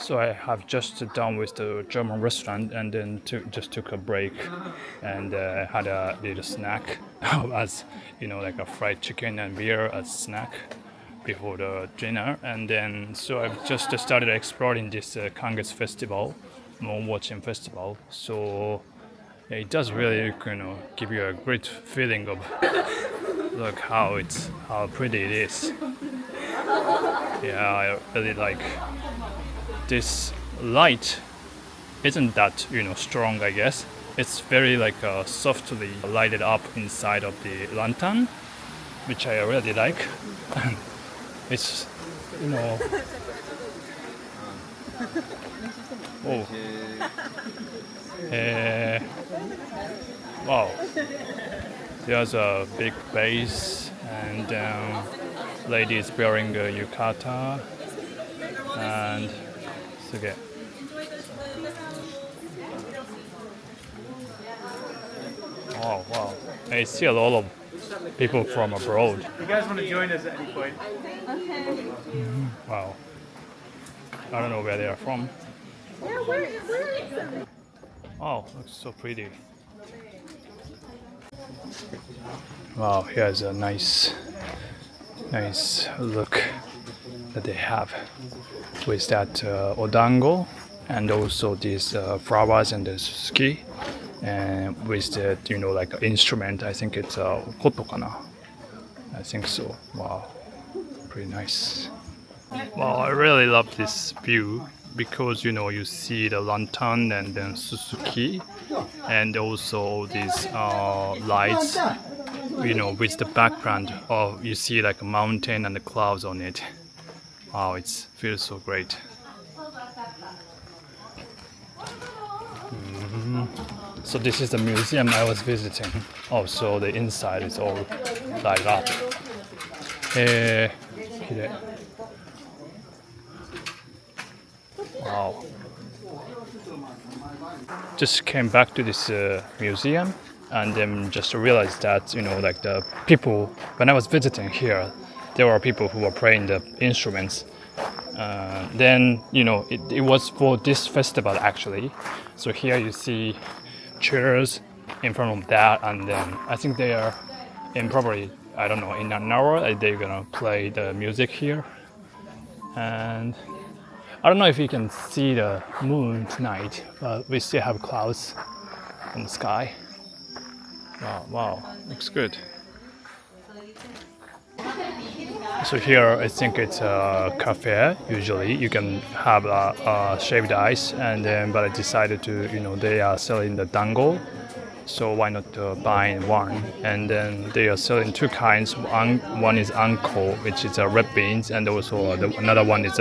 So I have just done with the German restaurant and then just took a break and had a little snack as like a fried chicken and beer as snack before the dinner. And then so I've just started exploring this Kangetsu festival, moon watching festival. So it does really give you a great feeling of look how pretty it is. Yeah, I really like this light. Isn't that strong? I guess it's very softly lighted up inside of the lantern, which I really like. It's oh, wow. There's a big base and ladies wearing a yukata and suge. Oh wow! I see a lot of people from abroad. You guys want to join us at any point? Okay. Wow! I don't know where they are from. Yeah, where is them? Oh, looks so pretty. Wow, here's a nice look that they have with that odango and also these flowers and the ski and with the instrument. I think it's koto kana. I think so. Wow, pretty nice. Well, I really love this view because you see the lantern and then Suzuki and also these lights with the background of you see like a mountain and the clouds on it. Wow, it feels so great. So this is the museum I was visiting. Oh, so the inside is all lighted up. Wow. Just came back to this museum and then just realized that the people when I was visiting here, there were people who were playing the instruments. Then it was for this festival actually. So here you see chairs in front of that, and then I think they are in probably I don't know in an hour they're gonna play the music here. And I don't know if you can see the moon tonight, but we still have clouds in the sky. Wow, looks good. So here I think it's a cafe. Usually you can have shaved ice, and then but I decided to they are selling the dango, so why not buy one? And then they are selling two kinds. One is anko, which is red beans, and also another one is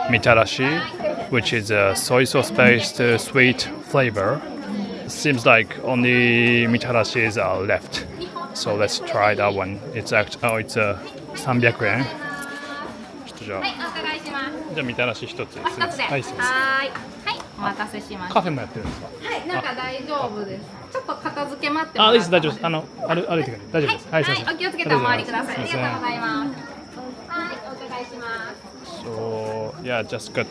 mitarashi, which is a soy sauce based sweet flavor. Seems like only mitarashis are left, so let's try that one. It's 300円。ちょっとじゃあみたらし一つですね。はい、すみません。はい、お待たせしました。カフェもやってるんですか？はい、なんか大丈夫です。ちょっと片付け待ってもらって。いいです、大丈夫です。歩いてください。大丈夫です。はい、すみません。お気をつけてお回りください。ありがとうございます。はい、お伺いします。So yeah, just got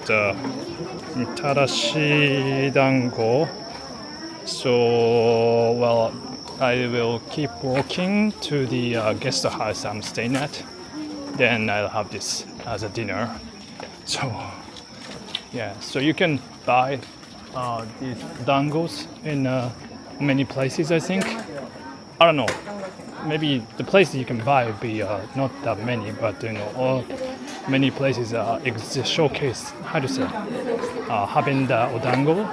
mitarashi dango. So well, I will keep walking to the guest house I'm staying at. Then I'll have this as a dinner. So yeah, so you can buy these dangos in many places. I think I don't know. Maybe the places you can buy would be not that many, but all many places showcase how to say having the odango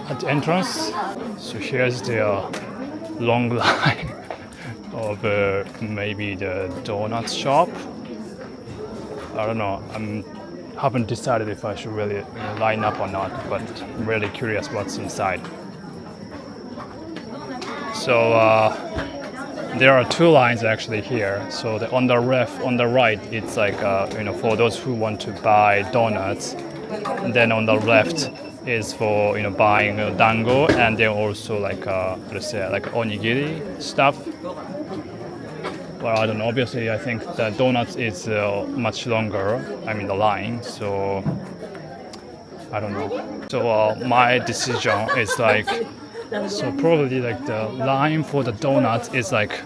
at the entrance. So here's the long line of maybe the donut shop. I don't know. Haven't decided if I should really line up or not, but I'm really curious what's inside. So there are two lines actually here. So on the right, it's like for those who want to buy donuts. And then on the left is for buying dango, and then also like onigiri stuff. Well, I don't know. Obviously, I think the donuts is much longer. I mean the line. So I don't know. So my decision is like, so probably like the line for the donuts is like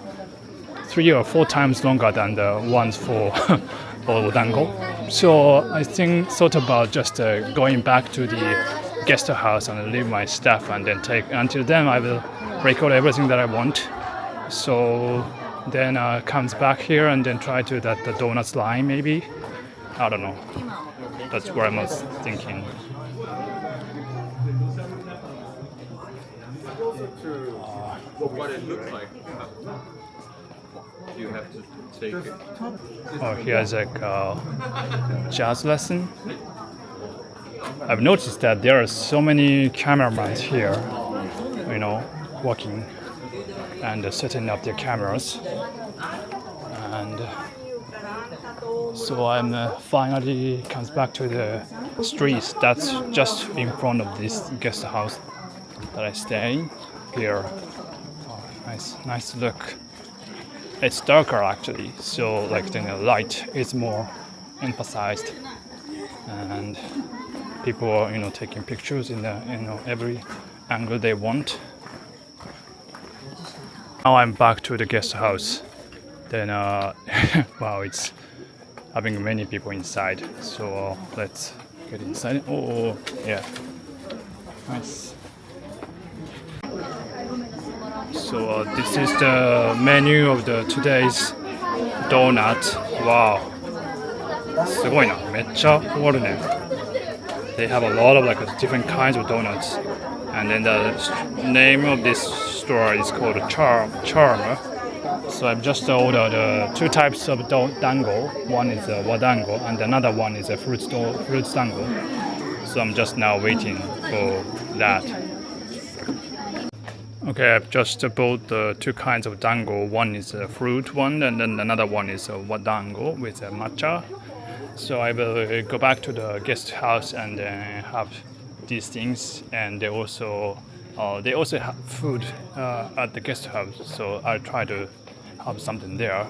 3 or 4 times longer than the ones for odango. So I think thought about just going back to the guest house and leave my stuff and then take. Until then, I will record everything that I want. So then comes back here and then try to that the donuts line maybe. I don't know. That's what I was thinking. What it looks like. You have to take it. Oh, here's like a jazz lesson. I've noticed that there are so many cameramen here, you know, working and setting up their cameras. And so I'm finally comes back to the streets that's just in front of this guest house that I stay in here. Oh, nice look. It's darker actually, so like the light is more emphasized, and people are taking pictures in the every angle they want. Now I'm back to the guest house. Then wow, it's having many people inside. So let's get inside. Oh yeah, nice. So this is the menu of the today's donut. Wow, すごいな、めっちゃあるね。They have a lot of like different kinds of donuts, and then the name of this store is called Charm. So I've just ordered 2 types of dango. One is a wadango, and another one is a fruits dango. So I'm just now waiting for that. Okay, I've just bought the 2 kinds of dango. One is a fruit one, and then another one is a wadango with a matcha. So I will go back to the guest house and have these things. And they also have food at the guest house. So I'll try to have something there.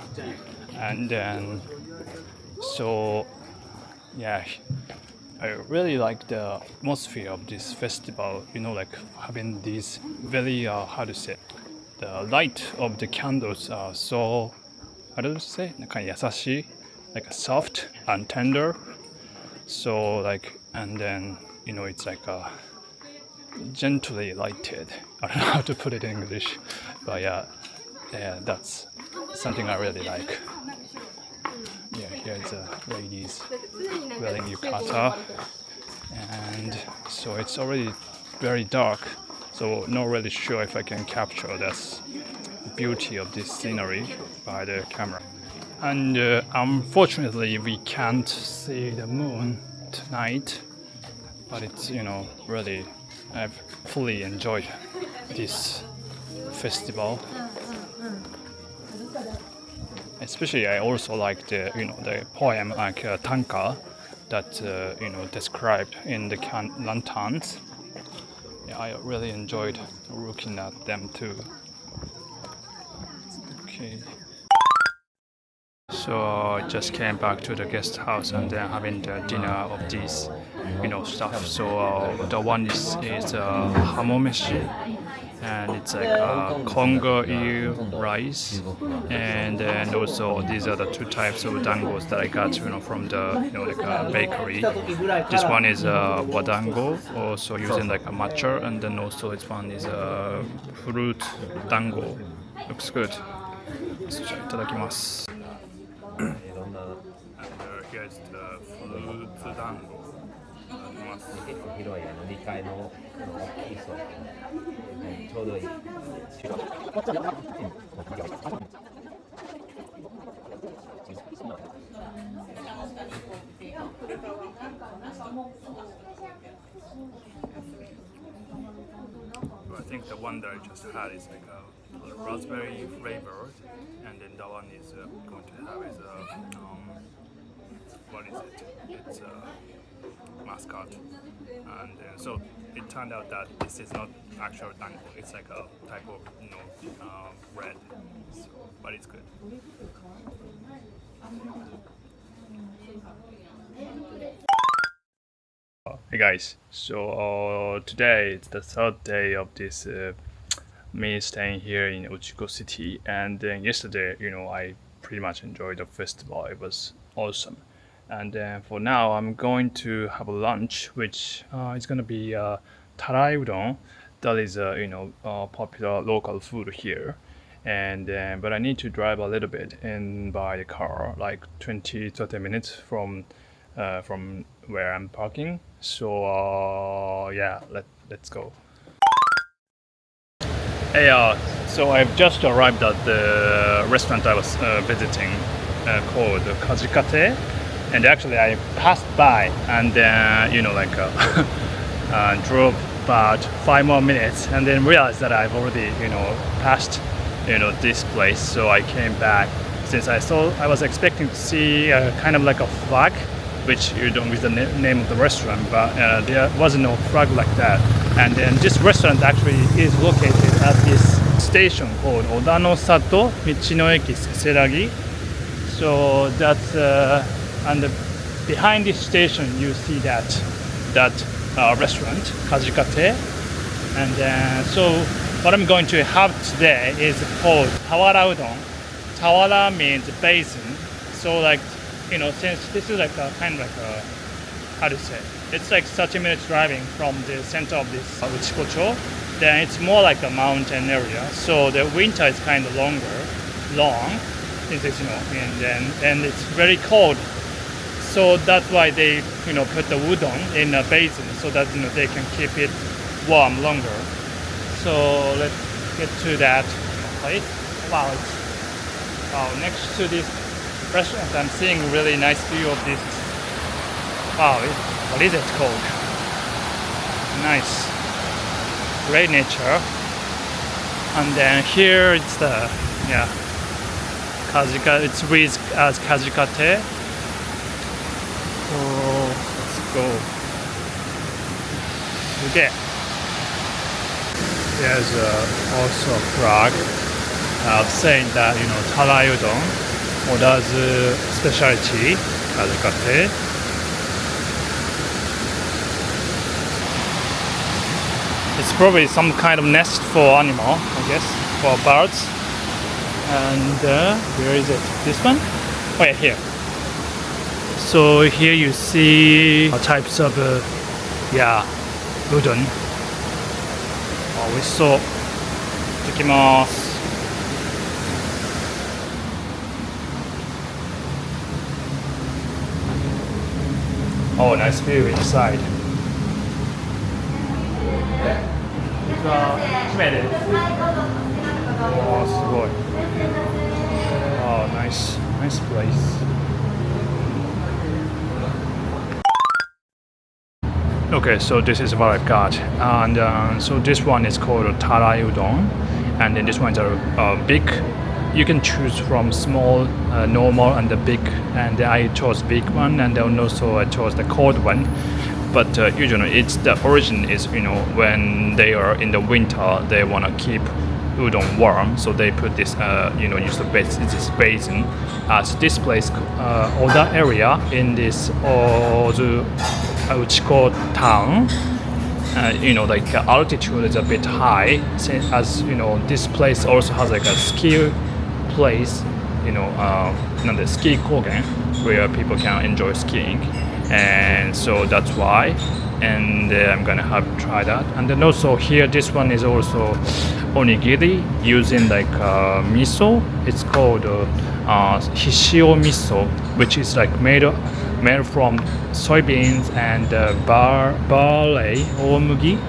And then, so yeah, I really like the atmosphere of this festival, like having these very, how to say, the light of the candles are so, how do you say, なんか優しい, like soft and tender. So like, and then, it's like gently lighted. I don't know how to put it in English, but yeah, that's something I really like. Yeah, here's ladies wearing yukata, and so it's already very dark, so not really sure if I can capture this beauty of this scenery by the camera. And unfortunately we can't see the moon tonight, but it's really I've fully enjoyed this festival. Especially, I also like the the poem like tanka that described in the lanterns. Yeah, I really enjoyed looking at them too. Okay. So I just came back to the guest house and then having the dinner of these stuff. So the one is hamomeshi. And it's like Congo eel rice, and then also these are the 2 types of dangos that I got from the bakery. This one is wadango, also using like a matcha, and then also this one is fruit dango. Looks good. Let's try. いただきます。And here's the fruit dango. 結構広い2階の大きい倉庫、ちょうどいい。I think the one that I just had is like a raspberry flavored, and then the one is going to have is what is it? It's mascot, and so it turned out that this is not actual dango. It's like a type of bread, so, but it's good. Hey guys, so today it's the third day of this me staying here in Uchiko City, and then yesterday, I pretty much enjoyed the festival. It was awesome, and then for now, I'm going to have a lunch, which is gonna be Trai Udon. That is popular local food here, and but I need to drive a little bit in by the car, like 20-30 minutes from where I'm parking. So yeah, let's go. Hey, so I've just arrived at the restaurant I was visiting, called Kajikate, and actually I passed by and then drove about 5 more minutes and then realized that I've already passed this place. So I came back since I was expecting to see kind of like a flag, which you don't with the name of the restaurant, but there wasn't no flag like that. And then this restaurant actually is located at this station called Oda no Sato Michi no Eki Seseragi. So that's and behind this station you see that restaurant Kajikate. And so what I'm going to have today is called Tawara Udon. Tawara means basin. So like since this is like a kind of like a, how to say, it's like 30 minutes driving from the center of this Uchiko-town, then it's more like a mountain area. So the winter is kind of long, since it's and it's very cold. So that's why they put the udon in a basin so that they can keep it warm longer. So let's get to that place. Wow, next to this restaurant I'm seeing really nice view of this. Wow, what is it called? Nice, great nature. And then here it's the Kajika. It's with as Kajikate. So let's go. Okay. There's also a flag saying that Tarai Udon, Oda's specialty, Kajikate. It's probably some kind of nest for animal, I guess, for birds. And where is it? This one? Oh yeah, here. So here you see types of udon. Oh, we saw. Takimasu. Oh, nice view inside. Illuminated. Oh, すごい. Oh, nice place. Okay, so this is what I've got, and so this one is called Trai Udon, and then this one's a big. You can choose from small, normal, and the big, and I chose big one, and then also I chose the cold one. But usually, it's the origin is when they are in the winter, they want to keep udon warm, so they put this use the this basin as this place Oda area in this Uchiko-town. Like altitude is a bit high, as this place also has like a ski place, the ski kogen where people can enjoy skiing, and so that's why. And I'm gonna try that. And then also here, this one is also onigiri using like miso. It's called hishio miso, which is like made from soybeans and barley or mugi.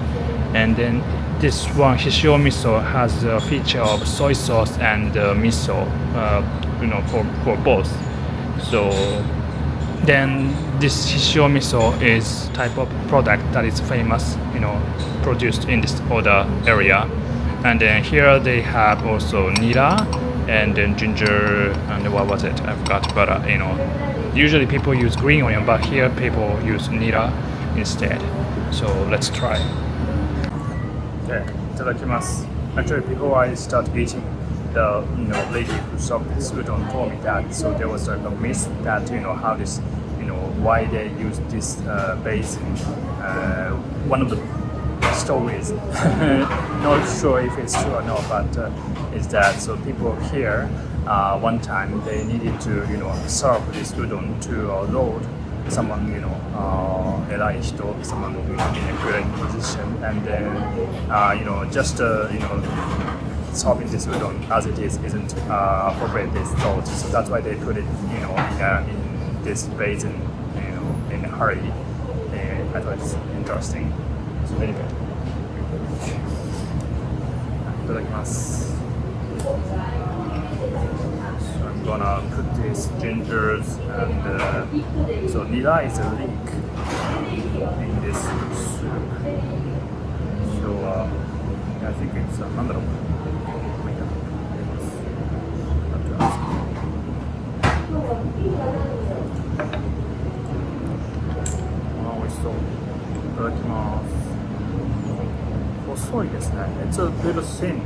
And then this one hishio miso has a feature of soy sauce and miso, for both. So then this hishio miso is type of product that is famous, produced in this Oda area. And then here they have also nira and then ginger and what was it? I forgot. But usually people use green onion, but here people use nira instead. So let's try. Okay, itadakimasu. Actually, before I start eating, the lady who served this udon told me that. So there was like a myth that how this why they use this basin. One of the stories, not sure if it's true or not, but is that so people here one time they needed to serve this udon to a lord, someone erai hito, someone in a great position, and then just serving this udon as it is isn't appropriate, they thought. So that's why they put it in this basin in a hurry. I thought it's interesting. So anyway, いただきます。So I'm gonna put these gingers and so nira is a leek in this soup. So I think it's なんだろう。美味しそう。いただきます。細いですね。It's a little thin.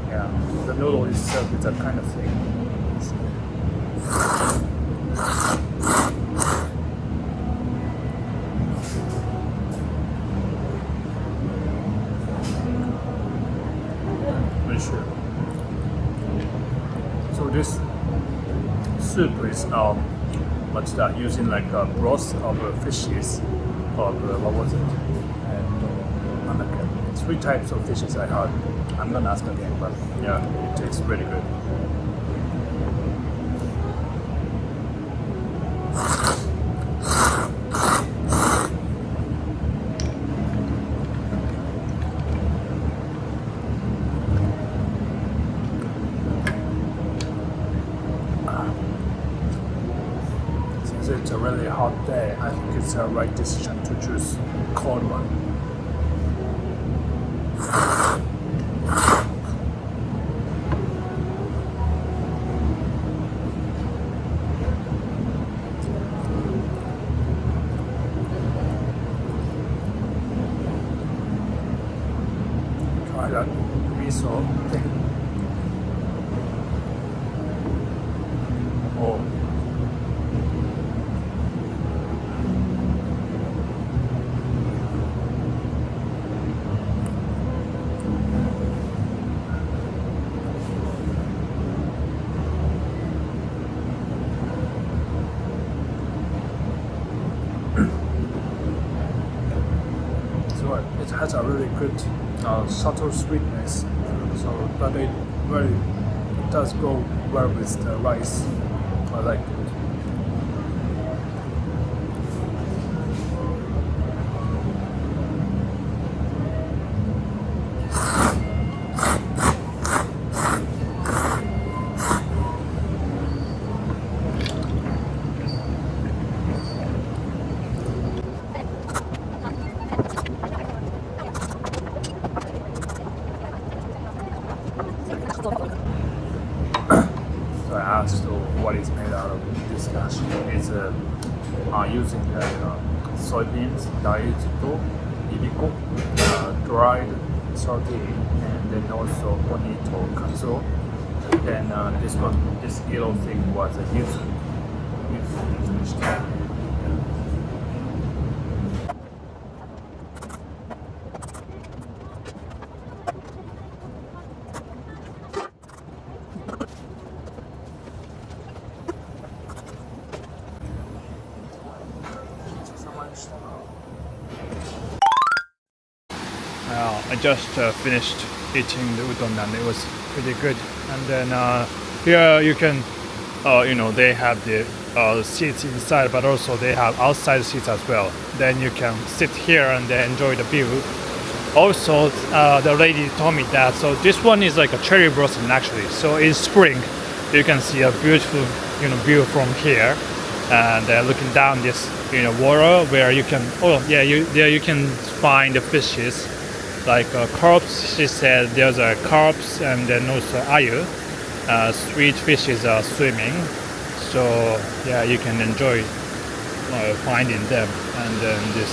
Yeah, the noodle itself is a kind of thing. Very sure. So this soup is what's that? Using like a broth of fishes, of what was it? And 3 types of fishes I had. I'm gonna ask again, but yeah, it tastes really good. Since it's a really hot day, I think it's a right decision to choose cold one. Try that miso thing. Oh. So it has a really good subtle sweetness. So, but it does go well with the rice. I like it. So I asked what is made out of this dashi. It's using soybeans, daisuke, ibiko, dried saute, and then also bonito katsuo. Then this yellow thing was a yuzu. I just finished eating the udon and it was pretty good. And then here you can, they have the seats inside, but also they have outside seats as well. Then you can sit here and then enjoy the view. Also, the lady told me that, so this one is like a cherry blossom actually. So in spring, you can see a beautiful, view from here. And looking down this, water where you can, there you can find the fishes. Like carps, she said there's carps and then also ayu. Sweet fishes are swimming. So yeah, you can enjoy finding them. And then this,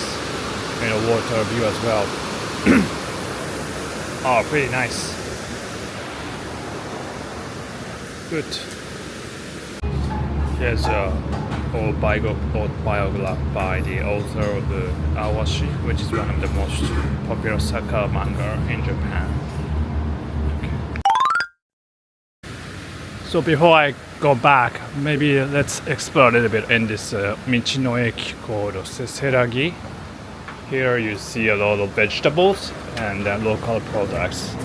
water view as well. Oh, pretty nice. Good. Here's autobiography by the author of the Washi, which is one of the most popular soccer manga in Japan. So before I go back, maybe let's explore a little bit in this Michi-no-eki called Seseragi. Here you see a lot of vegetables and local products.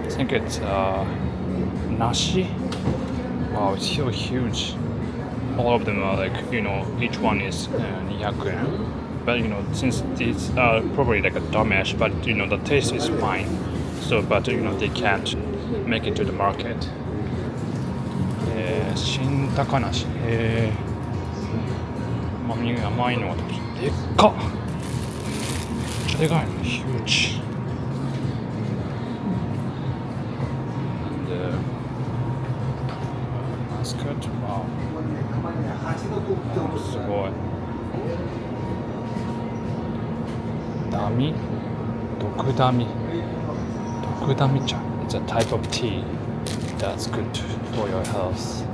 I think it's nashi. Wow, it's so huge. All of them are like, each one is 200 yen. But since these are probably like a damage, but the taste is fine. So, but they can't make it to the market. 新高梨。甘いのがでっかっ。めっちゃでかいの。huge. Mascot. Wow. すごい。ダミ、毒ダミ茶。It's a type of tea that's good for your health.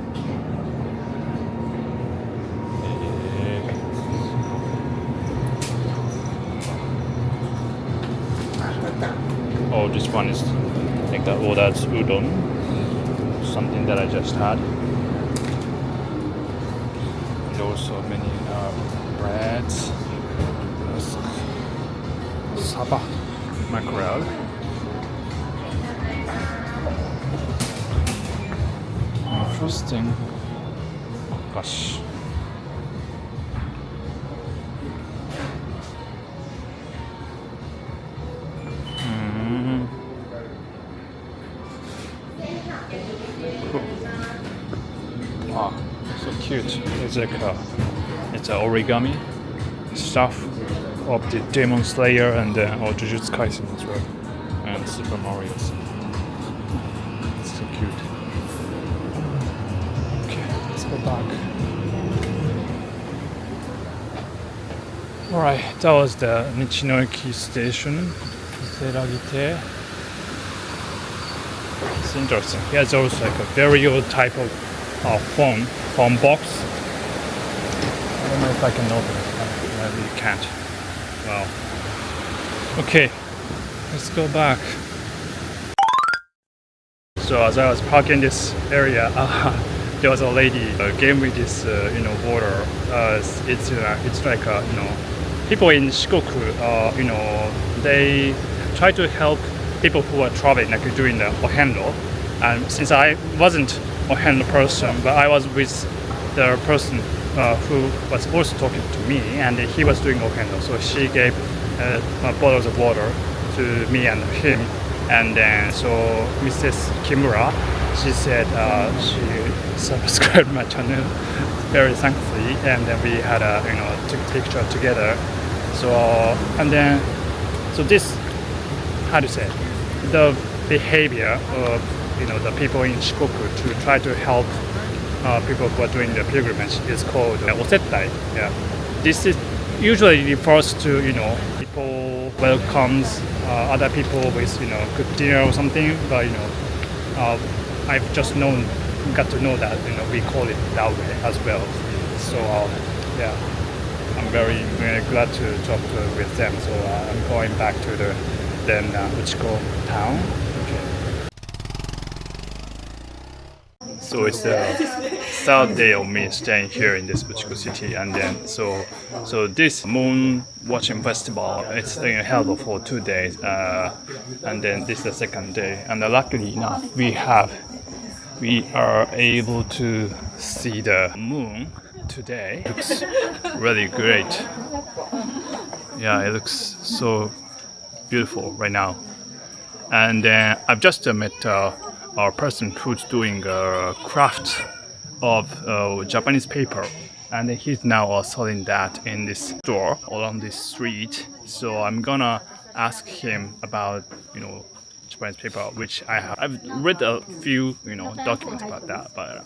Oh, this one is like the Oda Udon, something that I just had. And also many breads. Saba mackerel. Interesting. Gosh. Cool. Wow, so cute. It's like it's an origami stuff of the Demon Slayer and Jujutsu Kaisen as well, and Super Mario. It's so cute. Okay, let's go back. Alright, that was the Michi-no-eki station. Seragite. It's interesting. Here's also like a very old type of phone box. I don't know if I can open it. I really can't. Wow. Okay, let's go back. So as I was parking this area, there was a lady gave me this, water. It's like people in Shikoku, they try to help people who are traveling, like doing the ohendo. And since I wasn't a ohendo person, but I was with the person who was also talking to me, and he was doing ohendo. So she gave bottles of water to me and him. And then so Mrs. Kimura, she said she subscribed my channel very thankfully, and then we had took a picture together. So and then so this, how to say, the behavior of the people in Shikoku to try to help people who are doing the pilgrimage is called osettai. Yeah, this is usually refers to people welcomes other people with good dinner or something. But I've just got to know that we call it that way as well. So yeah, I'm very, very glad to talk with them. So I'm going back to the Uchiko-town. So it's the third day of me staying here in this Uchiko city, and then so this moon watching festival, it's held for 2 days, and then this is the second day, and luckily enough we are able to see the moon today. It looks really great. Yeah, it looks so beautiful right now. And then I've just met a person who's doing a craft of Japanese paper, and he's now selling that in this store along this street. So I'm gonna ask him about Japanese paper, which I've read a few documents about that, but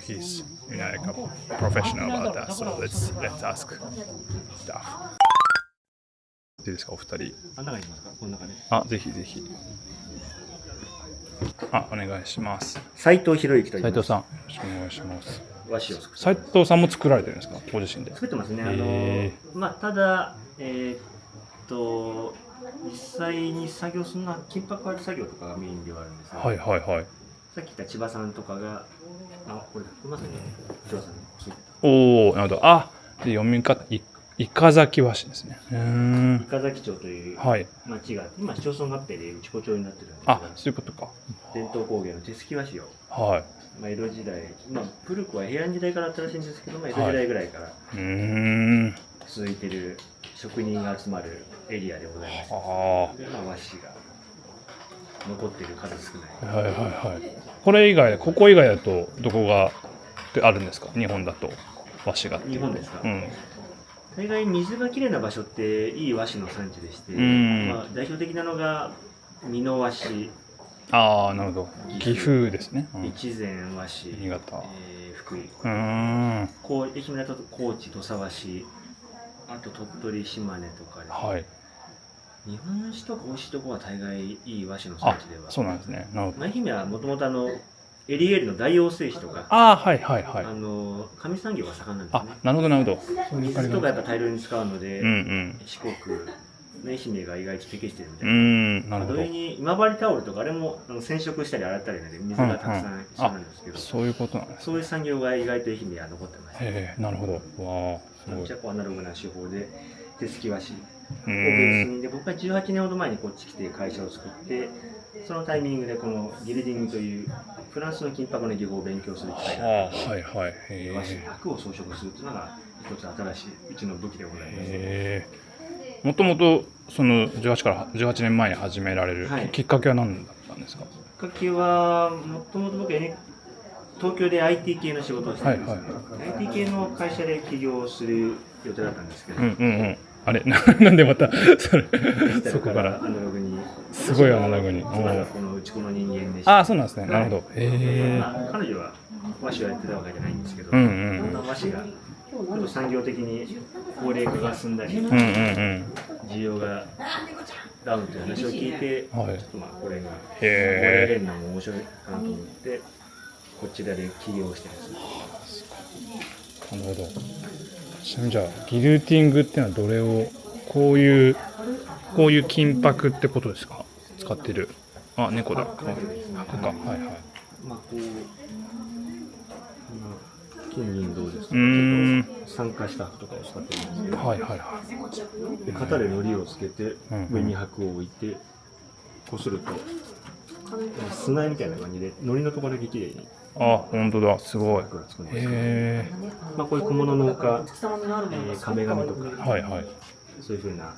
he's like a professional about that. So let's ask stuff. いいですかお二人。あ、ぜひぜひ。あ、お願いします。斉藤博之と言います。斉藤さん、よろしくお願いします。和紙を作って斉藤さんも作られてるんですか、ご自身で。作ってますね。ただ、実際に作業するのは金箔割り作業とかがメインではあるんですが、はいはいはい。さっき言った千葉さんとかが、これまさに千葉さんに作っておお、なるほど。あ、で読み方、伊香崎和紙ですね。た。伊香崎町というはい。町が、今市町村合併で内子町になってるんですあ、が、そういうことか。伝統工芸の手すき和紙を、はい。江戸時代、古くは平安時代からあったらしいんですけど、江戸時代ぐらいから続いてる職人が集まるエリアでございます。和紙が残っている数少ない。はいはいはい。これ以外、ここ以外だとどこがあるんですか、日本だと和紙が。日本ですか。うん。大概水がきれいな場所っていい和紙の産地でして、代表的なのが美濃和紙。ああ、なるほど。岐阜ですね。越前和紙。新潟。福井。愛媛だと高知土佐和紙。あと鳥取島根とかで。はい。日本酒とか美味しいところは大概いい和紙の産地では。そうなんですね。なるほど。愛媛はもともとエリエールの大王製紙とか。はいはいはい。紙産業が盛んなんですね。なるほどなるほど。水とかやっぱ大量に使うので、四国の愛媛が意外と適してるみたいな。なるほど。に今治タオルとかあれも染色したり洗ったりで水がたくさん必要なんですけど、そういうことなんですね。そういう産業が意外と愛媛は残ってます。なるほど。わあ、すごい。じゃあアナログな手法で手すき和紙をベースにで、僕は18年ほど前にこっち来て会社を作って、そのタイミングでこのギルディングというフランスの金箔の技法を勉強する機会があって、和紙箔を装飾するというのが一つ新しいうちの武器でございます。もともとその18年前に始められるきっかけは何だったんですか。きっかけはもともと僕は東京で IT 系の仕事をしてるんですね。IT 系の会社で起業する予定だったんですけど、あれなんでまたそこからアナログにすごいアナログに。このうちこの人間でして。そうなんですね。なるほど。彼女は和紙をやってたわけじゃないんですけど、だんだん和紙が産業的に高齢化が進んだり、需要がダウンという話を聞いて、ちょっとこれが盛り上げるのも面白いかなと思って、こちらで起業してます。なるほど。ちなみにじゃあギルティングっていうのはどれをこういう金箔ってことですか、使ってる。猫だ。箔か。はいはい。金銀銅ですとか酸化した箔とかを使ってるんですけど、で型で糊をつけて上に箔を置いてこすると砂みたいな感じで糊のところだけきれいに。本当だ、すごい。こういう小物のほか、壁紙とか、そういうふうな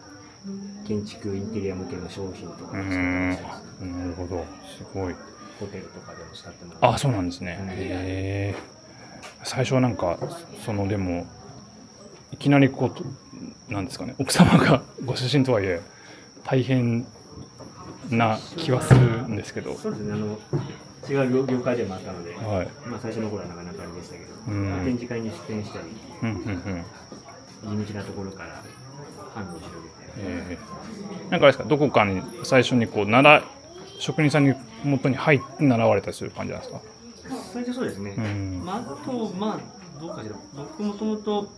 建築インテリア向けの商品とかを使ってます。なるほど、すごい。ホテルとかでも使ってます。そうなんですね。最初なんかでもいきなりなんですかね、奥様がご出身とはいえ大変な気はするんですけど。そうですね。違う業界でもあったので、最初の頃はなかなかあれでしたけど、展示会に出展したり、地道なところから販路を広げて。なんかあれですか、どこかに最初に職人さんに元に入って習われたりする感じなんですか。最初そうですね。あとどうかしら。僕もともと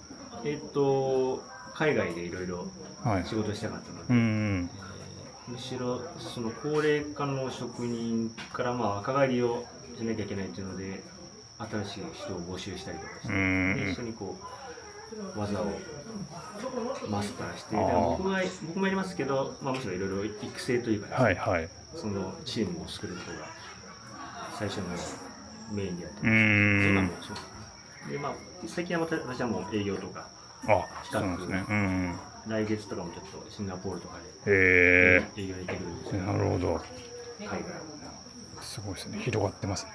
海外でいろいろ仕事したかったので。むしろその高齢化の職人から若返りをしなきゃいけないというので新しい人を募集したりとかして、一緒に技をマスターして、僕もやりますけど、むしろいろいろ育成というかですね、そのチームを作ることが最初のメインでやってます。で最近は私はもう営業とかそうなんですね。来月とかもちょっとシンガポールとかで営業できるんですけど。なるほど。海外すごいですね。広がってますね。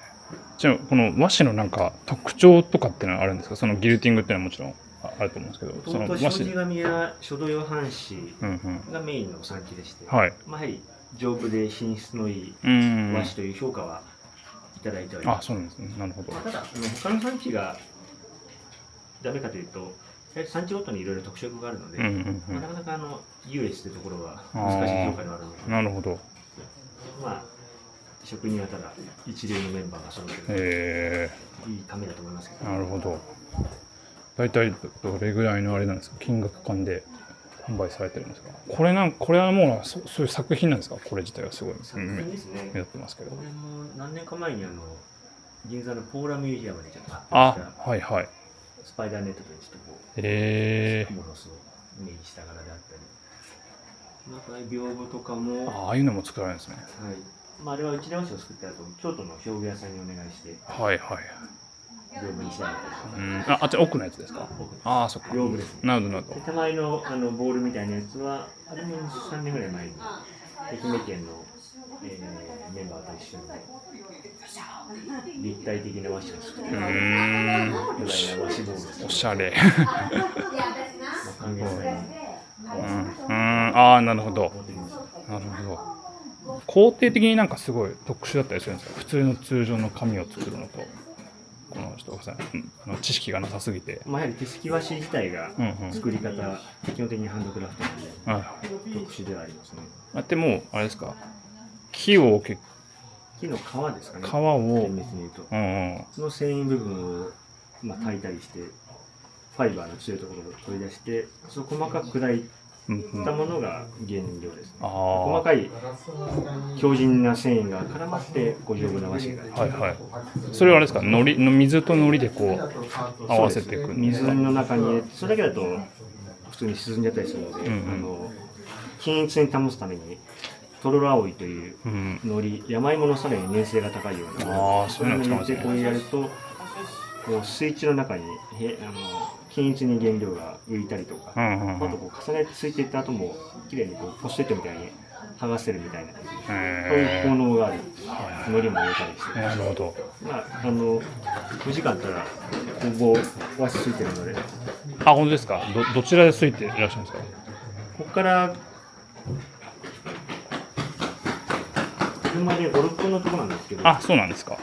じゃあこの和紙のなんか特徴とかっていうのはあるんですか。そのギルティングっていうのはもちろんあると思うんですけど、その和紙紙や書道用半紙がメインの産地でして、やはり丈夫で品質のいい和紙という評価はいただいております。そうなんですね。なるほど。ただ他の産地がダメかというと、産地ごとにいろいろ特色があるので、なかなか優劣というところは難しい評価ではあるので。なるほど。職人はただ一流のメンバーが揃ってるいいためだと思いますけど。なるほど。大体どれぐらいのあれなんですか、金額感で販売されてるんですか。これはもうそういう作品なんですか。これ自体はすごい作品ですね。目立ってますけど。これも何年か前に銀座のポーラミュージアムでちょっと発あ、表したはいはい。スパイダーネットというちょっとこう、クモの巣をイメージした柄であったり、また屏風とかも、ああいうのも作られるんですね。はい。まああれは内直しを作った後、京都の表具屋さんにお願いして、はいはい。屏風にしてあるあっち奥のやつですか。ああ、そっか。屏風ですね。なるほどなるほで手前のボールみたいなやつは、あれも3年ぐらい前に愛媛県の、メンバーと一緒に立体的な和紙を作って、巨大な和紙ボールです、ど。おしゃれ。まあ、還元祭にああ、なるほど。なるほど。工程的になんかすごい特殊だったりするんですか。普通の通常の紙を作るのと。このちょっと知識がなさすぎて。まあ、やはり手すき和紙自体が作り方、基本的にハンドクラフトなんで、特殊ではありますね。でもあれですか。木の皮ですかね。皮を、厳密に言うと、その繊維部分を、まあ、炊いたりして、ファイバーの強いところを取り出して、それを細かく砕いたものが原料ですね。細かい強靭な繊維が絡まって丈夫な和紙が。はいはい。それはあれですか。水と海苔でこう合わせていくんですか。水の中に入れて、それだけだと普通に沈んじゃったりするので、均一に保つためにトロロアオイという海苔、山芋のさらに粘性が高いような、そういうのを入れてこうやると、こう水中の中に均一に原料が浮いたりとか、あとこう重ねてついていった後も綺麗にこうポストイットみたいに剥がせるみたいな、そういう効能がある海苔も入れたりして、なるほど。まあ5時間あったら工房和紙ついてるので。あ、本当ですか。どちらでついていらっしゃるんですか。ここから車で5、6分のところなんですけど。あ、そうなんですか。は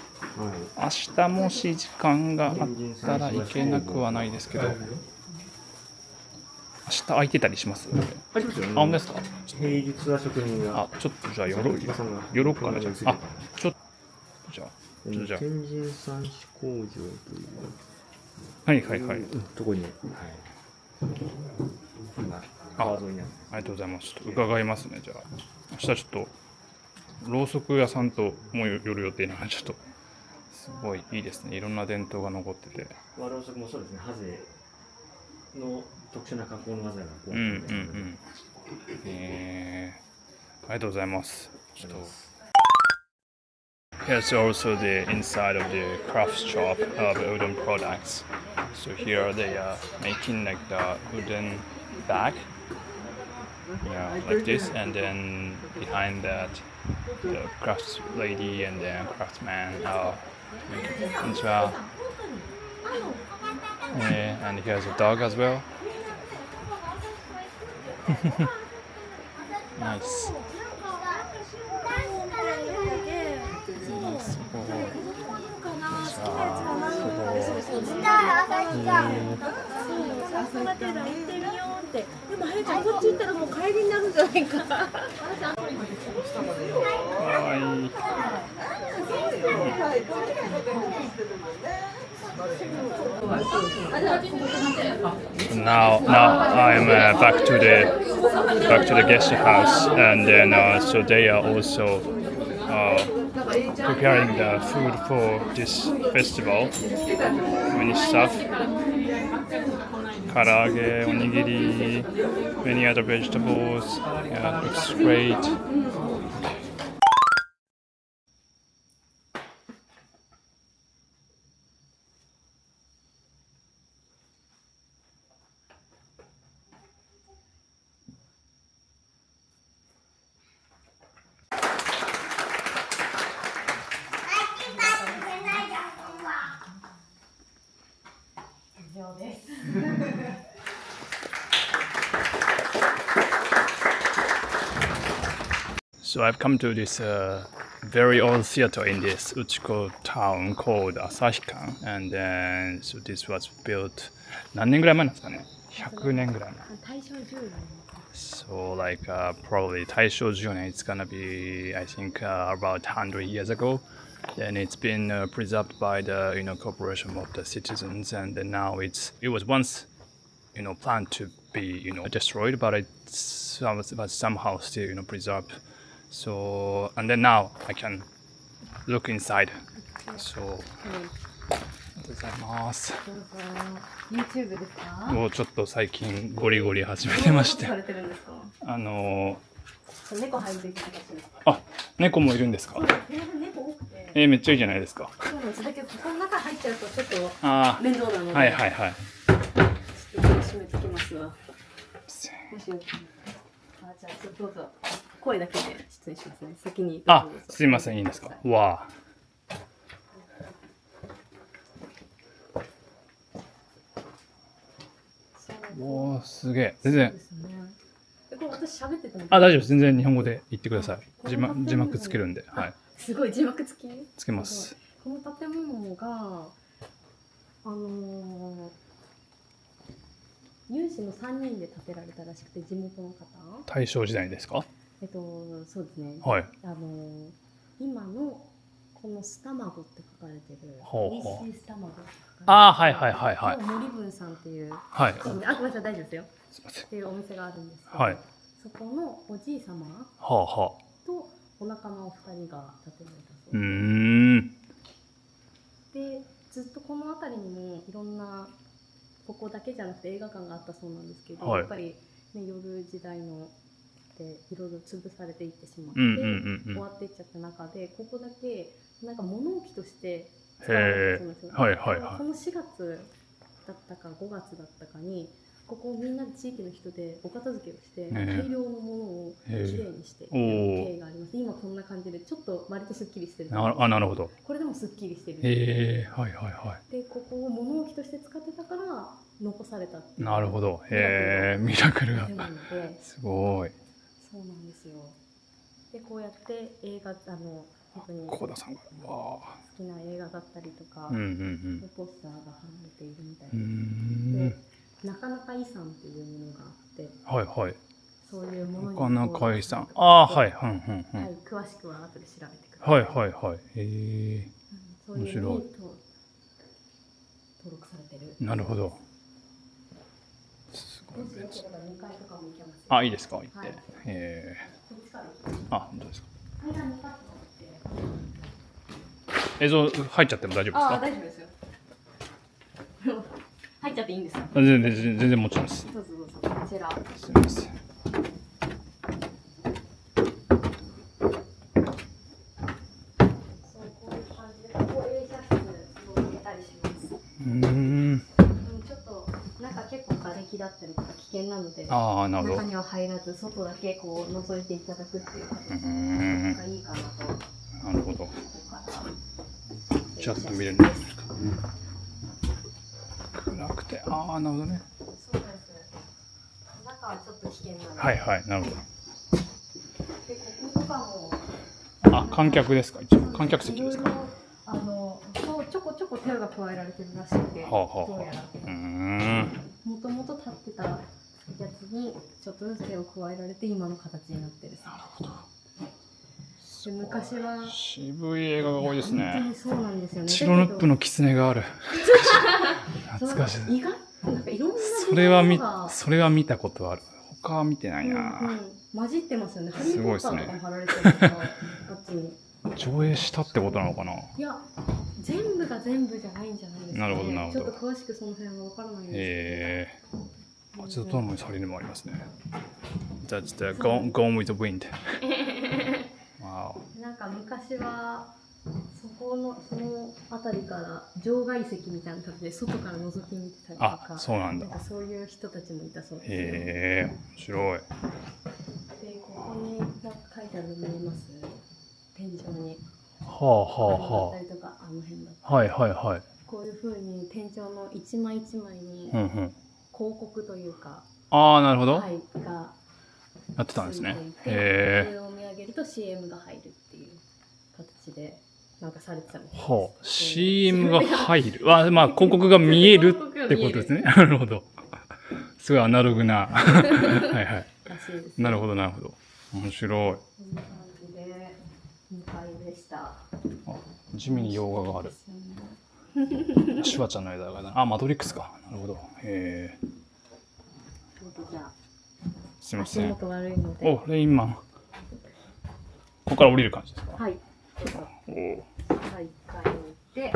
い、明日もし時間があったら行けなくはないですけど、明日空いてたりします？ありますよね。あ、本当ですか。平日は職人が。ちょっとじゃあ寄ろうかな。じゃあ、ちょっとじゃあ。天神産紙工場という。はいはいはい。とこに。はい。今川沿いにある。ありがとうございます。ちょっと伺いますね。じゃあ、明日ちょっとろうそく屋さんとも寄る予定なので、ちょっとすごいいいですね。いろんな伝統が残ってて。ろうそくもそうですね。ハゼの特殊な加工の技がこう。ありがとうございます。ちょっと。Here's also the inside of the craft shop of udon products. So here they are making like the udon bag, like this, and then behind that, the crafts lady and then craftsman are making konnichiwa. And here's a dog as well. Nice. がてら行ってみようって。でも、はやちゃんこっち行ったらもう帰りになるんじゃないか。かわいい。Now I'm back to the guest house, and then so they are also preparing the food for this festival. Many stuff. Karage, onigiri, many other vegetables. Yeah, looks great. So I've come to this very old theater in this Uchiko-town called Asahi-kan, and then so this was built 何年ぐらい前なんですかね。100年ぐらい前。So like probably Taisho Junen, it's gonna be I think about 100 years ago. Then it's been preserved by the cooperation of the citizens, and then now it was once planned to be destroyed, but it's somehow still preserved. So and then now I can look inside. So ありがとうございます。YouTube ですか？もうちょっと最近ゴリゴリ始めてまして。されてるんですか？猫入るべき形です。あ、猫もいるんですか？猫多くて。めっちゃいいじゃないですか。そうなんです。だけどここの中入っちゃうとちょっと面倒なので。はいはいはい。ちょっと閉めてきますわ。もしじゃあどうぞ。声だけで失礼しますね。先に。すいません、いいんですか？わあ。おー、すげえ。全然。これ私喋ってても。大丈夫です。全然日本語で言ってください。字幕つけるんで。はい。すごい字幕付き？つけます。この建物が有志の3人で建てられたらしくて、地元の方。大正時代ですか？そうですね。はい。今のこのスタマゴって書かれてる。美味しいスタマゴ。はいはいはいはい。森文さんっていう。はい。ごめんなさい、大丈夫ですよ。すいません。っていうお店があるんですけど。はい。そこのおじい様。とお仲間お二人が建てられたそうで。で、ずっとこの辺りにもいろんな。ここだけじゃなくて映画館があったそうなんですけど、やっぱり、ね、夜時代のでいろいろ潰されていってしまって、終わっていっちゃった中で、ここだけなんか物置として使われてたそうですよね。この4月だったか5月だったかに、ここをみんな地域の人でお片付けをして、大量のものをきれいにしている経緯があります。今こんな感じでちょっと割とすっきりしてる。なるほど。これでもすっきりしてる。はいはいはい。で、ここを物置として使ってたから残されたっていう。なるほど。ミラクルが。すごい。そうなんですよ。で、こうやって映画本当に小田さんが好きな映画だったりとか、ポスターが貼られているみたいで。なかなか遺産っていうものがあって、はいはい。そういうものになかなか遺産。はい、詳しくは後で調べてください。はいはいはい。そういうのに登録されてる。なるほど。すごい便利。2階とかも行けます。いいですか、行って。本当ですか。映像入っちゃっても大丈夫ですか？大丈夫ですよ。入っちゃっていいんですか？全然もちろんです。どうぞどうぞ。こちら。すみません。こういう感じで、ここ映写室を入れたりします。ちょっと中結構瓦礫だったりとか危険なので、中には入らず外だけこう覗いていただくっていう形がいいかなと。なるほど。ちょっと見れるんですか？暗くて、なるほどね。そうです。中はちょっと危険なので。はいはい、なるほど。で、こことかも。観客ですか？一応観客席ですか？そうちょこちょこ手が加えられてるらしくて、どうやら。もともと立ってたやつにちょっとずつ手を加えられて今の形になってる。なるほど。昔は渋い映画が多いですね。本当にそうなんですよね。白ヌップの狐がある。懐かしい。意外となんかいろんなそれは見たことある。他は見てないな。混じってますよね。すごいですね。貼られてるからあっちに。上映したってことなのかな。いや、全部が全部じゃないんじゃないですかね。なるほどなるほど。ちょっと詳しくその辺はわからないんですけど。ちょっとトラムにされるのもありますね。That's the Gone with the Wind。なんか昔はその辺りから場外席みたいな感じで外から覗き見てたりとか、そうなんだ。なんかそういう人たちもいたそうです。面白い。で、ここになんか書いてあるの見えます？天井に。だったりとか辺だったり。こういう風に天井の一枚一枚に広告というか、なるほど。がやってたんですね。それを見上げると CM が入るっていう形でなんかされてたんです。CM が入る。広告が見えるってことですね。なるほど。すごいアナログな。らししいです。なるほどなるほど。面白い。こんな感じで2階でした。あ、地味に洋画がある。シュワちゃんの間があ、マトリックスか。なるほど。へえ。じゃあすみません。足元悪いので。お、レインマン。ここから降りる感じですか。はい。おお。はい、1階に行って。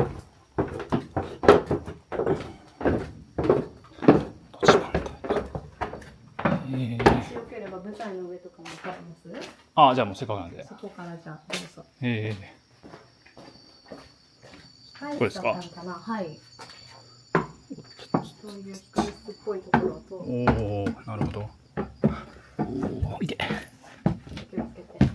もしよければ舞台の上とかも買えます？あ、じゃあもうせっかくなんで。そこからじゃあどうぞ。ここですか？はい。そういう控室っぽいところと。おお、なるほど。おお、いて。気をつけて。で、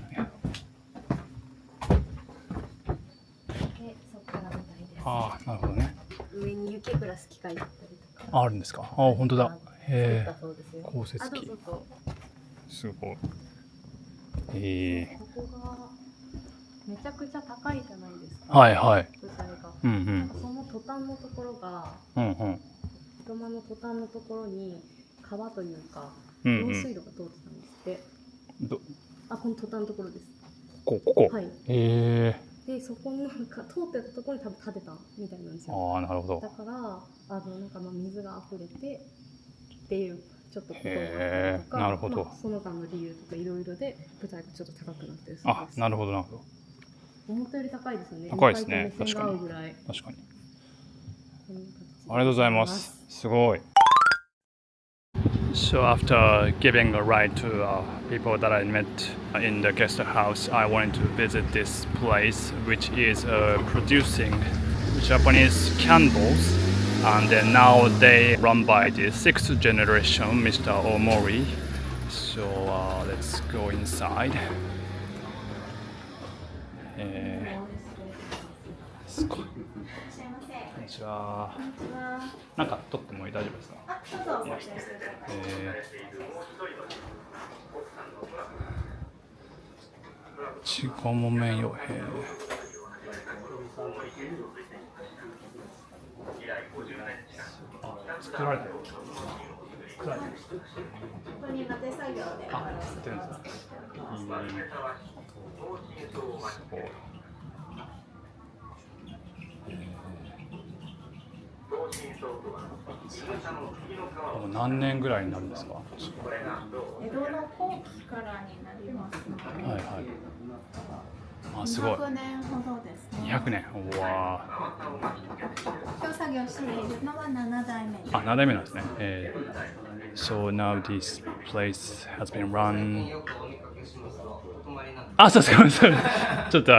そこから舞台です。ああ、なるほどね。上に雪グラス機械だったりとか。あるんですか。あ、本当だ。へえ。降雪機。そうすごい。ここがめちゃくちゃ高いじゃないですか。はいはい。舞台が。うんうん。そのトタンのところが、うんうん。人間のトタンのところに川というか、うんうん、用水路が通ってたんですって。あ、このトタンのところです。ここ。はい。へえ。で、そこのなんか通ってたところに多分建てたみたいなんですよ。ああ、なるほど。だから、なんか水が溢れてっていうちょっとことがあったりとか、なるほど。その他の理由とかいろいろで舞台がちょっと高くなってるそうです。あ、なるほどなるほど。思ったより高いですよね。高いですね。確かに。確かに。ありがとうございます。すごい。So after giving a ride to people that I met in the guest house, I wanted to visit this place, which is producing Japanese candles, and then now they run by the 6th generation, Mr. Omori. So let's go inside. すごい。こんにちは。なんか撮っても大丈夫ですか？あ、どうぞ。ちごもめよへ。作られてる。作られてる。本人が手作業で。あ、作ってるんですか。すごい。何年ぐらいになるんですか？江戸の後期からになりますので、はいはい。あ、すごい。200年ほどですね。200年。うわ今日作業しているのは7代目。あ、7代目なんですね。So now this place has been run. あ、そうです。ちょっと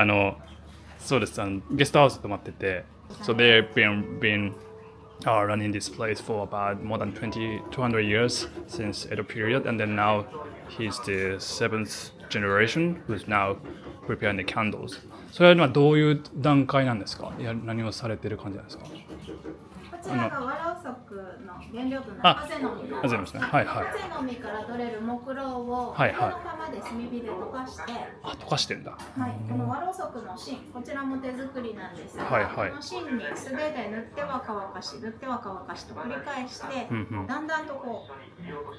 そうです。ゲストハウス泊まってて、So they've been running this place for about more than 200 years since Edo period, and then now he's the 7th generation who's now preparing the candles. それは今どういう段階なんですか？いや、何をされてる感じなんですか？こちらがワラウソクの原料となるハゼの実。ハゼの実ね。はいはい。ハゼの実から取れる木蝋をこの釜で炭火で溶かして、溶かしてんだ。はい。このワラウソクの芯、こちらも手作りなんですが、はいはい、この芯に素手で塗っては乾かし、塗っては乾かしと繰り返して、だんだんとこう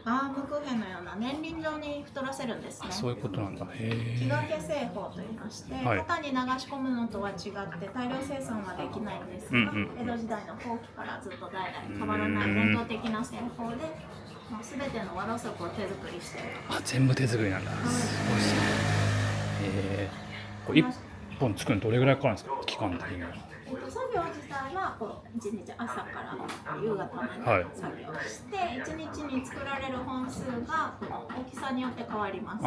バームクーヘンのような年輪状に太らせるんですね。そういうことなんだ。へえ。木掛け製法といいまして、型に流し込むのとは違って大量生産はできないんですが、江戸時代の後期からずっと代々変わらない伝統的な製法で、すべてのワラウソクを手作りしている。あ、全部手作りなんだ。すごいですね。これ1本作るのどれぐらいかかるんですか？期間的には。作業自体は1日朝から夕方まで作業して、1日に作られる本数が大きさによって変わります。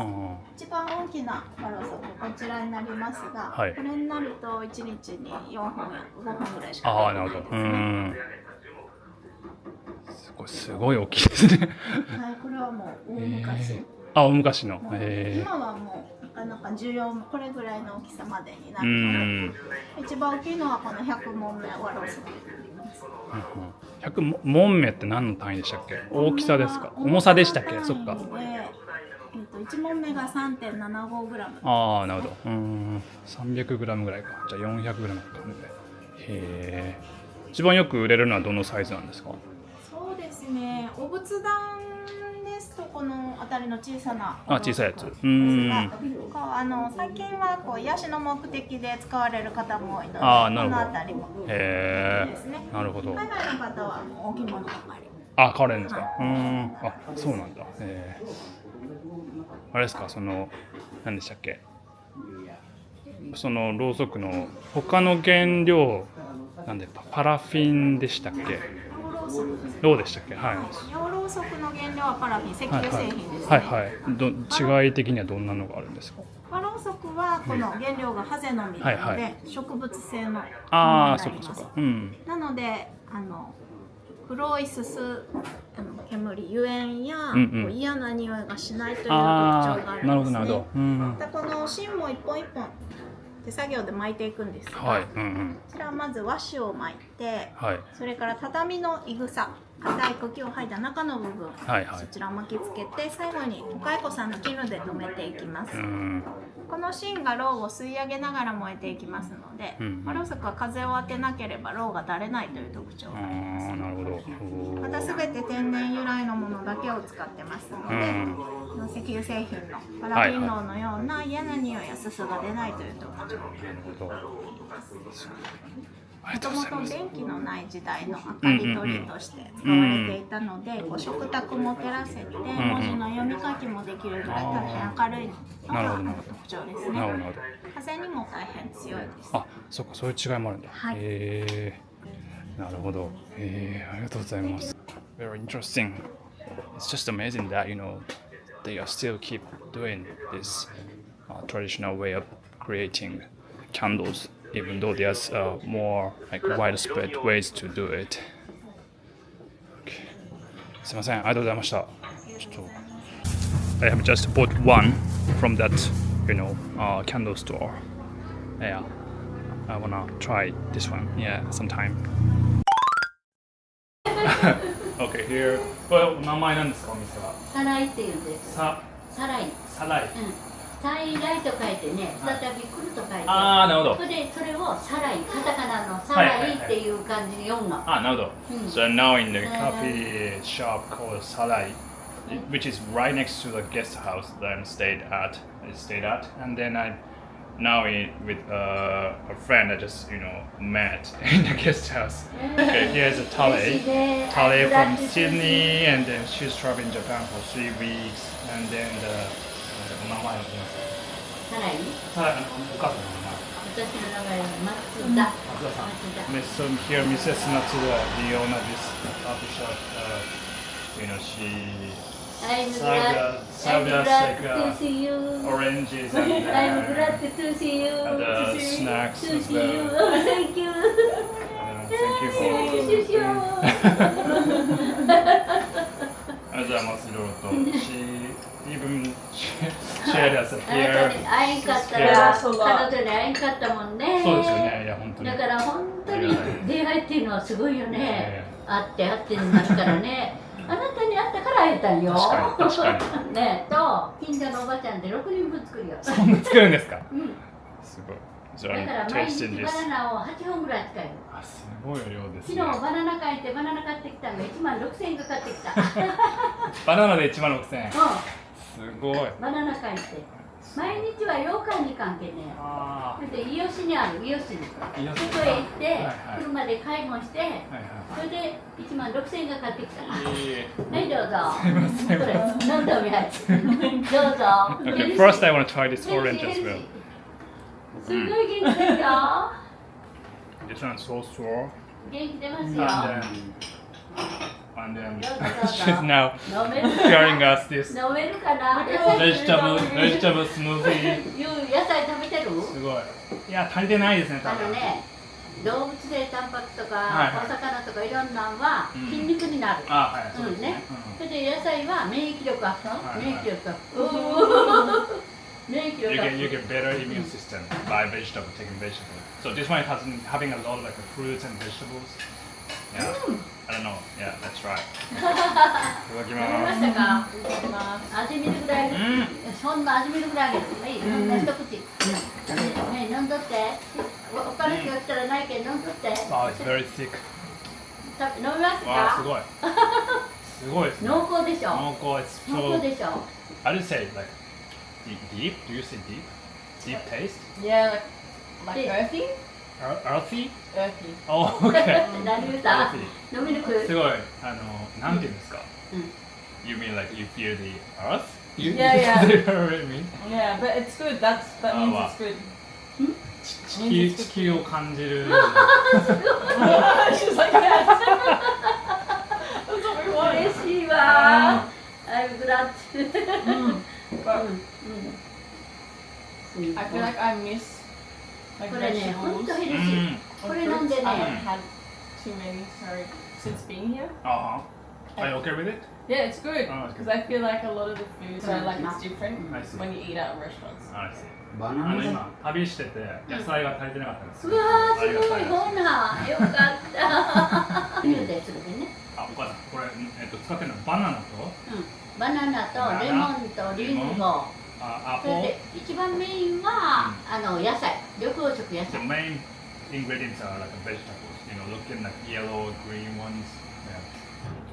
一番大きなワラウソクこちらになりますが、これになると1日に4本や5本ぐらいしかできないですね。すごい大きいですね。はい、これはもう大昔。大昔の。今はもうなんか14これぐらいの大きさまでになるので、一番大きいのはこの100問目ワラウソクになります。100問目って何の単位でしたっけ？大きさですか？重さでしたっけ？そっか。1問目が 3.75 グラム。ああ、なるほど。300グラムぐらいか。じゃあ400グラムかね。へえ。一番よく売れるのはどのサイズなんですか？そうですね。お仏壇ですとこの辺りの小さな小さいやつ。最近はこう癒しの目的で使われる方も多いので、この辺りもですね。なるほど。海外の方は大きいものばかり。買われるんですか。そうなんだ。あれですか、何でしたっけ。そのろうそくの他の原料なんでパラフィンでしたっけ。どうでしたっけ。はい。洋ろうそくの原料はパラフィン、石油製品ですね。はいはい。違い的にはどんなのがあるんですか。和ろうそくはこの原料がハゼの実なので、植物性のものになります。なので黒いすす煙、油煙や、嫌な匂いがしないという特徴があるんですね。この芯も一本一本手作業で巻いていくんですが、こちらはまず和紙を巻いて、それから畳のいぐさ、硬い茎を剥いだ中の部分、そちらを巻きつけて、最後に蚕さんの絹で留めていきます。この芯がろうを吸い上げながら燃えていきますので、ろうそくは風を当てなければろうが垂れないという特徴があります。なるほど。また全て天然由来のものだけを使ってますので、石油製品のパラフィンろうのような嫌な匂いやすすが出ないという特徴があります。もともと電気のない時代の明かり取りとして使われていたので、食卓も照らせて文字の読み書きもできるぐらい大変明るいのが特徴ですね。風にも大変強いです。そうか、そういう違いもあるんだ。なるほど。ありがとうございます。Very interesting. It's just amazing that they are still keep doing this traditional way of creating candles, even though there's more like widespread ways to do it. Okay. すみません、ありがとうございました。I have just bought one from that, candle store. Yeah, I wanna try this one. Yeah, sometime. Okay, here. これ名前なんですか、お店は。タライっていうんです。サライ。サライ。再来と書いてね、再び来ると書いて。なるほど。それをサライ、カタカナのサライっていう感じで読むの。なるほど。So now in the coffee shop called Sarai, which is right next to the guest house that I stayed at, and then now with a friend I just met in the guest house. Okay, here's a Talei from Sydney, and then she's traveling Japan for 3 weeks, and then the 名前を言います。サライ？お母さんの名前。私の名前は松田。So here Mrs. Matsuda, the owner of this coffee shop, she served us like oranges and I'm glad to see you. Snacks as well. Thank you. Thank you for. ありがとうございます。いろいろと。Even shared us a beer. 会えんかったら、彼女に会えんかったもんね。そうですよね。いや本当に。だから本当に出会いっていうのはすごいよね。会ってになるからね。あなたに会ったから会えたんよ。確かに。ねと近所のおばちゃんで6人分作るよ。そんな作るんですか。すごい。だから毎日バナナを8本ぐらい使える。すごい量ですね。昨日バナナ買ってバナナ買ってきたのが16,000円かかってきた。バナナで16,000円。すごい。バナナ買って。毎日は羊羹に関係ね。で伊予市にある伊予市に。そこへ行って車で買い物して、それで16,000円が買ってきた。はいどうぞ。これ飲んでみます。どうぞ。Okay, first I want to try this orange as well. すごい元気ですよ。This one's so sweet. 元気出ますよ。And then she's now sharing us this 飲めるかな。vegetable smoothie. 野菜食べてる？すごい。いや足りてないですね。動物性タンパクとかお魚とかいろんなのは筋肉になる。そうね。それで野菜は免疫力アップ。免疫力アップ。You get better immune system by taking vegetables. So this one has having a lot of like fruits and vegetables. Yeah, I don't know. Yeah, that's right. いただきます。味見るぐらい。そんな味見るぐらいです。はい、一口。ね、飲んどって。他の人が来たらないけど飲んどって。Oh, it's very thick. 飲みますか？すごい。すごいですね。濃厚でしょ。濃厚。It's 濃 so. 厚でしょ。 I would say like deep. Do you say deep? Deep taste? Yeah, like earthy? Earthy? Earthy. Oh, okay. 何言うた Earthy. 飲みにくい。すごいなんていうんですか。You mean like you feel the earth? You Yeah. you know what I mean? Yeah, but it's good. That means wow. it's good. 地球を感じる。 She's like, yes. That's what we want. 嬉しいわ。I'm glad. But I feel like I miss like これね、ほん vegetables. とヘルシー。これ飲んで I haven't ね。 had too many, sorry, since being here. Are you okay with it? Yeah, it's good Oh, it's because good. I feel like a lot of the food, so like it's different I see. when you eat out of restaurants. I see. バナナ今旅してて野菜が足りてなかったんですうわー、すごい、ありがたほな。よかった。入れたやつでね。あ、お母さん、これ、使ってるのはバナナとバナナとレモンとリンゴ。アポそれで一番メインは野菜、緑黄色野 The 菜。 main ingredients are like vegetables, looking like yellow, green ones.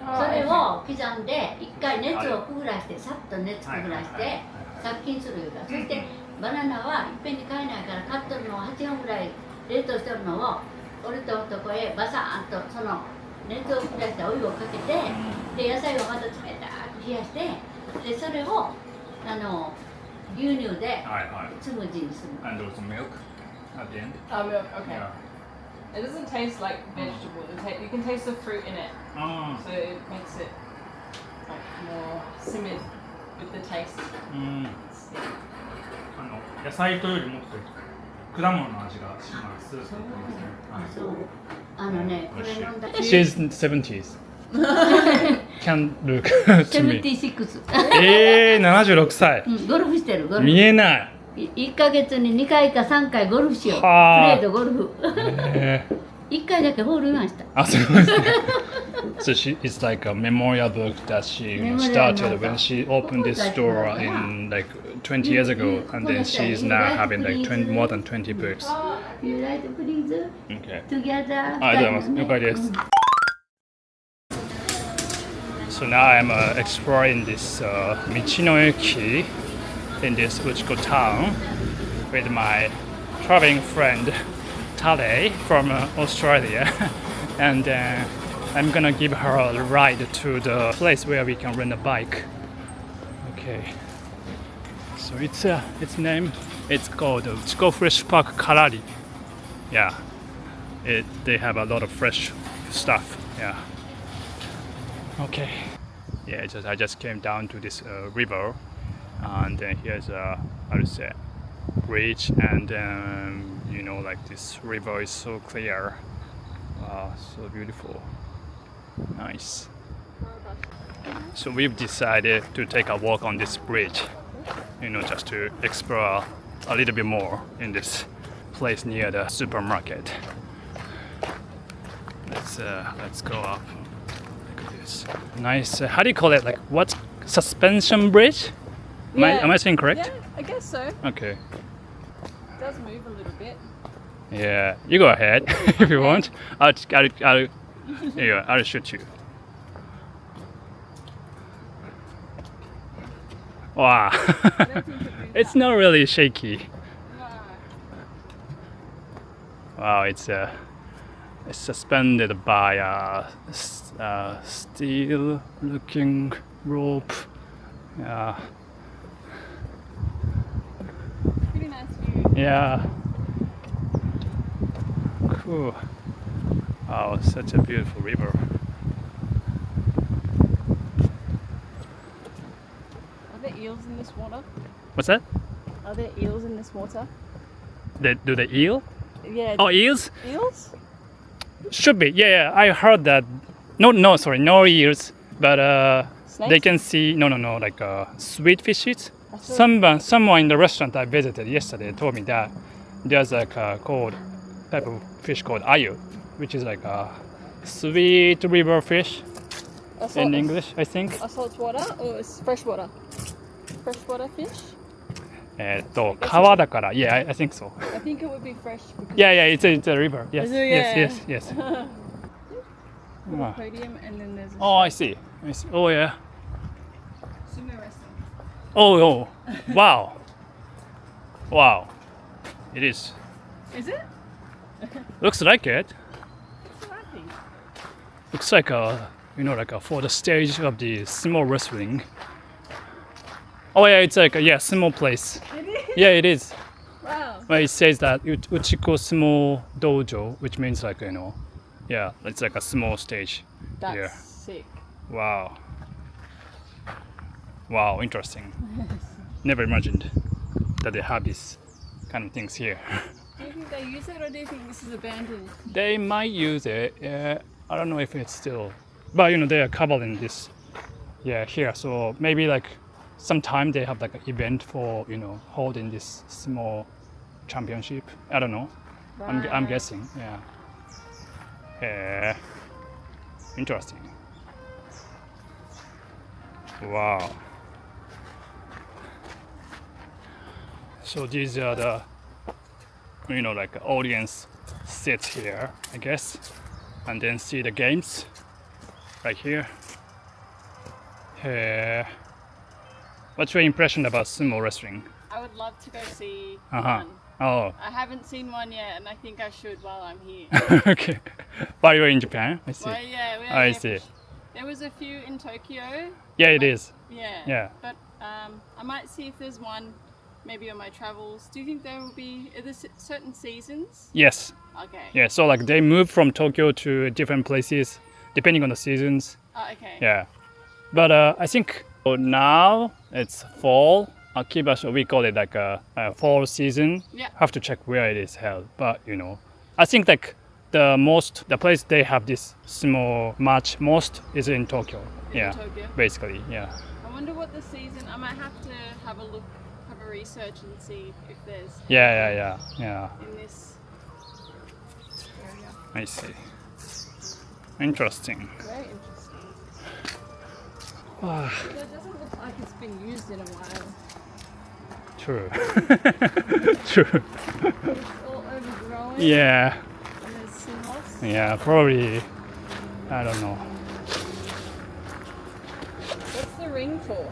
それを刻んで一回熱をくぐらして、さっと熱くぐらして殺菌するいうか、そしてバナナはいっぺんに買えないから買っとるのを8本ぐらい冷凍してるのを折るとこへバサーンとその熱をくぐらしてお湯をかけて、で野菜をまた冷たく冷やして、でそれを牛乳でスムージーにする。 And also milk at the end. Milk, okay. Yeah. It doesn't taste like vegetable. You can taste the fruit in it, Oh. so it makes it like more simmered with the taste. 野菜というよりもっと果物の味がします。そう。これ飲んだ。 She's in 70s. Can look to me. 76。 76歳。ゴルフしてる、ゴルフ。見えない。1ヶ月に2回か3回ゴルフしよう。プはあレードゴルフ。1回だけホールインワンした。あ、すごいですね。So it's like a memorial book that she started when she opened this store in like 20 years ago, and then she's now having like more than 20 books. You like please? Okay. Together. ありがとうございます。了解です。So now I'm exploring this Michinoeki in this Uchiko-town with my traveling friend Talei from Australia, and I'm gonna give her a ride to the place where we can rent a bike. Okay. So its name, it's called Uchiko Fresh Park Karari. Yeah. They have a lot of fresh stuff. Yeah. Okay. Yeah, I just came down to this river, and then here's a bridge, and like this river is so clear. Wow, so beautiful. Nice. So we've decided to take a walk on this bridge, just to explore a little bit more in this place near the supermarket. Let's go up. Look at this. Nice. How do you call it? Like what? Suspension bridge? Am I saying correct? Yeah, I guess so. Okay. It does move a little bit. Yeah. You go ahead if you want. I'll shoot you. Wow. It's not really shaky. Wow, it's suspended by a steel-looking rope. Yeah. Pretty nice view. Yeah. Cool. Wow, such a beautiful river. Are there eels in this water? What's that? Are there eels in this water? Do they eel? Yeah. Oh, eels? Eels? Should be. Yeah, I heard that. No, no eels. But Snakes? they can see. No, like sweet fishes. Someone in the restaurant I visited yesterday told me that there's like a type of fish called ayu, which is like a sweet river fish in English, I think. A salt water or it's freshwater? Freshwater fish? 川だから Yeah, I think so. I think it would be fresh. Yeah, it's a river. Yes, Is it? Yeah. yes. little podium, and then there's a Oh, I see. I see. Oh, yeah. sumo wrestling. Oh, wow. Wow. It is. Is it? Looks like it. That's what I think. Looks like for the stage of the sumo wrestling. Oh yeah, it's like a sumo place. It is? Yeah, it is. Wow. Well, it says that Uchiko Sumo Dojo, which means like it's like a small stage. That's here. sick. Wow. Wow, interesting. Never imagined that they have these kind of things here. Do you think they use it, or do you think this is abandoned? They might use it. I don't know if it's still, but they are covering this. Yeah, here. So maybe like sometime they have like an event for holding this small championship. I don't know. I'm guessing. Yeah. Interesting. Wow. So these are the audience sits here, I guess, and then see the games right here. What's your impression about sumo wrestling? I would love to go see Uh-huh. one. Oh, I haven't seen one yet, and I think I should while I'm here. okay. But you're in Japan, I see. Well, yeah, we're I there see. There was a few in Tokyo. Yeah, it is. Yeah. Yeah. But I might see if there's one maybe on my travels. Do you think there will be are there certain seasons? Yes. Okay. Yeah, so like they move from Tokyo to different places depending on the seasons. Oh, okay. Yeah. But I think now it's fall. Akibasho, we call it like a fall season. Yeah. Have to check where it is held. But I think like the place they have this small match most is in Tokyo. In Tokyo? Basically, yeah. I wonder what the season. I might have to have a look, have a research, and see if there's. Yeah. In this area. I see. Interesting. Very interesting. Wow. It doesn't look like it's been used in a while. True. True. It's all overgrown. Yeah. And there's some moss. Yeah, probably. I don't know. What's the ring for?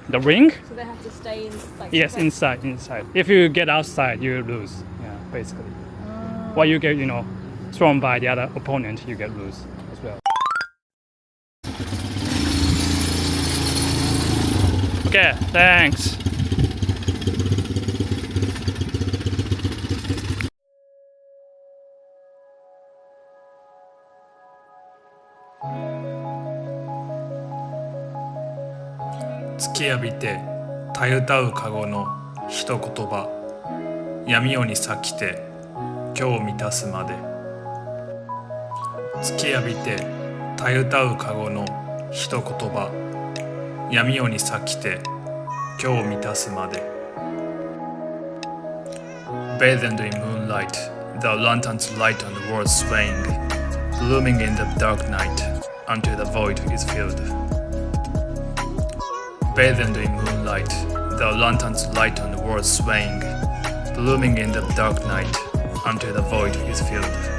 The ring? So they have to stay in. Like, Yes, inside. If you get outside, you lose. Yeah, basically. Or you get, thrown by the other opponent, you get lose as well. Okay, thanks.突き浴びてたゆたうかごの一言葉闇夜に咲きて今日満たすまで突き浴びてたゆたうかごの一言葉闇夜に咲きて今日満たすまで Bathed in moonlight, the lanterns light on the world swaying, blooming in the dark night until the void is filled. Bathed in moonlight, the lanterns light on the world swaying, blooming in the dark night until the void is filled.